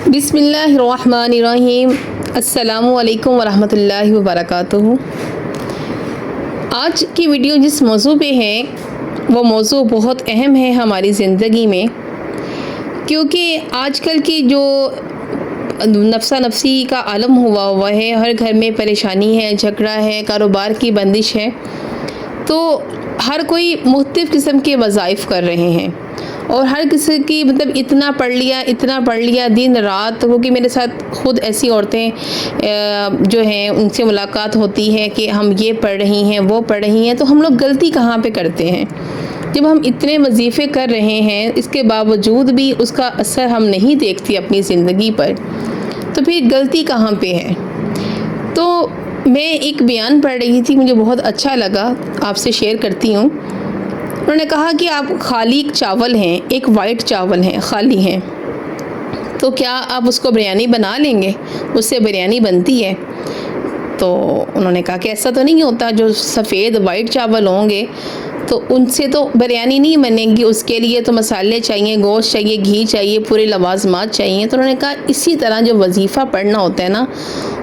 बिस्मिल्लाहिर्रहमानिर्रहीम। अस्सलामु अलैकुम वरहमतुल्लाहि वबरकातुहू। आज की वीडियो जिस मौजू पे है वो मौजू बहुत अहम है हमारी ज़िंदगी में, क्योंकि आजकल की जो नफ्सा नफसी का आलम हुआ है, हर घर में परेशानी है, झगड़ा है, कारोबार की बंदिश है, तो हर कोई मुख्तलिफ़ किस्म के वज़ाइफ कर रहे हैं और हर किसी की इतना पढ़ लिया दिन रात। क्योंकि मेरे साथ खुद ऐसी औरतें जो हैं उनसे मुलाकात होती है कि हम ये पढ़ रही हैं, वो पढ़ रही हैं, तो हम लोग गलती कहाँ पे करते हैं? जब हम इतने वजीफ़े कर रहे हैं, इसके बावजूद भी उसका असर हम नहीं देखते अपनी ज़िंदगी पर, तो फिर गलती कहाँ पे है? तो मैं एक बयान पढ़ रही थी, मुझे बहुत अच्छा लगा, आपसे शेयर करती हूँ। उन्होंने कहा कि आप खाली चावल हैं, एक वाइट चावल हैं, खाली हैं, तो क्या आप उसको बिरयानी बना लेंगे? उससे बिरयानी बनती है? तो उन्होंने कहा कि ऐसा तो नहीं होता, जो सफ़ेद वाइट चावल होंगे तो उनसे तो बिरयानी नहीं बनेगी, उसके लिए तो मसाले चाहिए, गोश्त चाहिए, घी चाहिए, पूरे लवाजमात चाहिए। तो उन्होंने कहा इसी तरह जो वजीफ़ा पढ़ना होता है ना,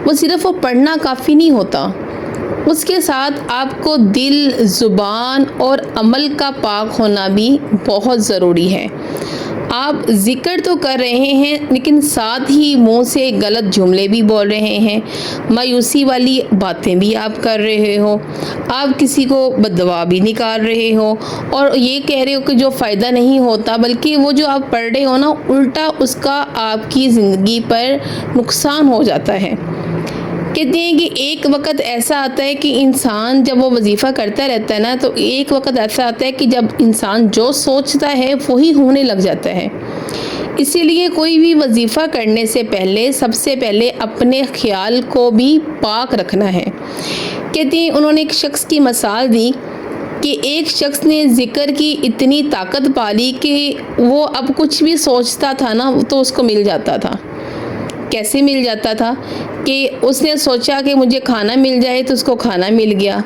वो सिर्फ़ वो पढ़ना काफ़ी नहीं होता, उसके साथ आपको दिल, ज़ुबान और अमल का पाक होना भी बहुत ज़रूरी है। आप ज़िक्र तो कर रहे हैं, लेकिन साथ ही मुंह से गलत जुमले भी बोल रहे हैं, मायूसी वाली बातें भी आप कर रहे हो, आप किसी को बददुआ भी निकाल रहे हो और ये कह रहे हो कि जो फ़ायदा नहीं होता, बल्कि वो जो आप पढ़ रहे हो ना, उल्टा उसका आपकी ज़िंदगी पर नुकसान हो जाता है। कहते हैं कि एक वक़्त ऐसा आता है कि इंसान जब वो वजीफ़ा करता रहता है ना, तो एक वक़्त ऐसा आता है कि जब इंसान जो सोचता है वही होने लग जाता है। इसीलिए कोई भी वजीफ़ा करने से पहले सबसे पहले अपने ख्याल को भी पाक रखना है। कहते हैं, उन्होंने एक शख्स की मिसाल दी कि एक शख्स ने ज़िक्र की इतनी ताकत पा ली कि वो अब कुछ भी सोचता था ना तो उसको मिल जाता था। कैसे मिल जाता था कि उसने सोचा कि मुझे खाना मिल जाए तो उसको खाना मिल गया।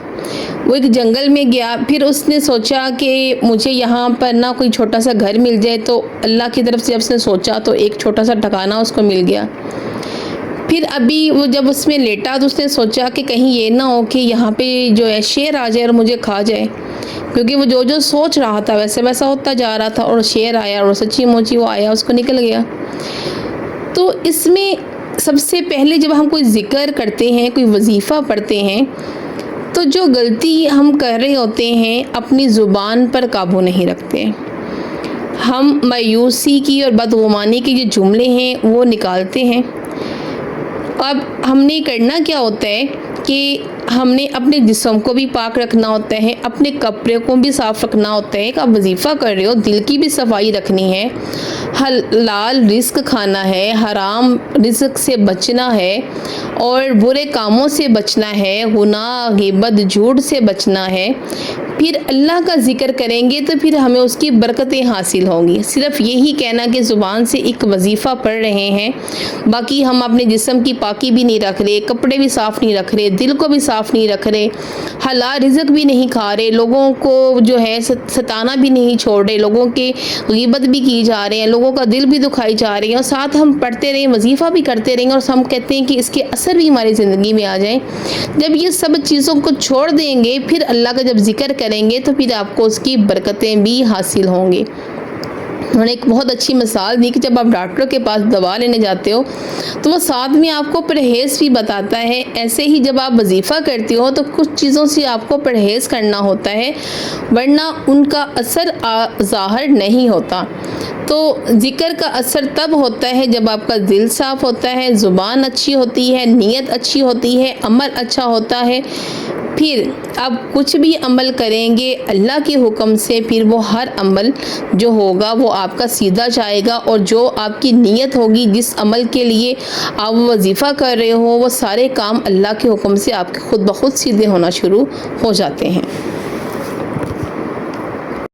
वो एक जंगल में गया, फिर उसने सोचा कि मुझे यहाँ पर ना कोई छोटा सा घर मिल जाए, तो अल्लाह की तरफ से जब उसने सोचा तो एक छोटा सा ठिकाना उसको मिल गया। फिर अभी वो जब उसमें लेटा तो उसने सोचा कि कहीं ये ना हो कि यहाँ पे जो है शेर आ जाए और मुझे खा जाए, क्योंकि वो जो जो सोच रहा था वैसे वैसा होता जा रहा था और शेर आया और सच्ची मोची वो आया, उसको निकल गया। तो इसमें सबसे पहले जब हम कोई ज़िक्र करते हैं, कोई वजीफ़ा पढ़ते हैं, तो जो गलती हम कर रहे होते हैं, अपनी ज़ुबान पर काबू नहीं रखते। हम मायूसी की और बदगुमानी के जो जुमले हैं वो निकालते हैं। अब हमने करना क्या होता है कि हमने अपने जिस्म को भी पाक रखना होता है, अपने कपड़े को भी साफ़ रखना होता है। आप वजीफ़ा कर रहे हो, दिल की भी सफाई रखनी है, हलाल रिज़्क खाना है, हराम रिज़्क से बचना है और बुरे कामों से बचना है, गुनाह, ग़ीबत, झूठ से बचना है। फिर अल्लाह का ज़िक्र करेंगे तो फिर हमें उसकी बरकतें हासिल होंगी। सिर्फ़ यही कहना कि ज़ुबान से एक वजीफ़ा पढ़ रहे हैं, बाकी हम अपने जिस्म की पाकी भी नहीं रख रहे, कपड़े भी साफ़ नहीं रख रहे, दिल को भी साफ़ नहीं रख रहे, हलाल रिज़्क भी नहीं खा रहे, लोगों को जो है सताना भी नहीं छोड़ रहे, लोगों के ग़ीबत भी की जा रहे हैं, लोगों का दिल भी दुखाई जा रही है, और साथ हम पढ़ते रहें, वजीफ़ा भी करते रहेंगे और हम कहते हैं कि इसके असर भी हमारी ज़िंदगी में आ जाए। जब ये सब चीज़ों को छोड़ देंगे, फिर अल्लाह का जब ज़िक्र करेंगे तो फिर आपको उसकी बरकतें भी हासिल होंगी। उन्होंने एक बहुत अच्छी मिसाल दी कि जब आप डॉक्टर के पास दवा लेने जाते हो तो वो साथ में आपको परहेज़ भी बताता है। ऐसे ही जब आप वजीफ़ा करते हो तो कुछ चीज़ों से आपको परहेज़ करना होता है, वरना उनका असर ज़ाहिर नहीं होता। तो ज़िक्र का असर तब होता है जब आपका दिल साफ़ होता है, ज़ुबान अच्छी होती है, नीयत अच्छी होती है, अमल अच्छा होता है। फिर आप कुछ भी अमल करेंगे अल्लाह के हुक्म से, फिर वो हर अमल जो होगा वो आपका सीधा जाएगा और जो आपकी नीयत होगी, जिस अमल के लिए आप वजीफ़ा कर रहे हो, वो सारे काम अल्लाह के हुक्म से आपके खुद ब खुद सीधे होना शुरू हो जाते हैं।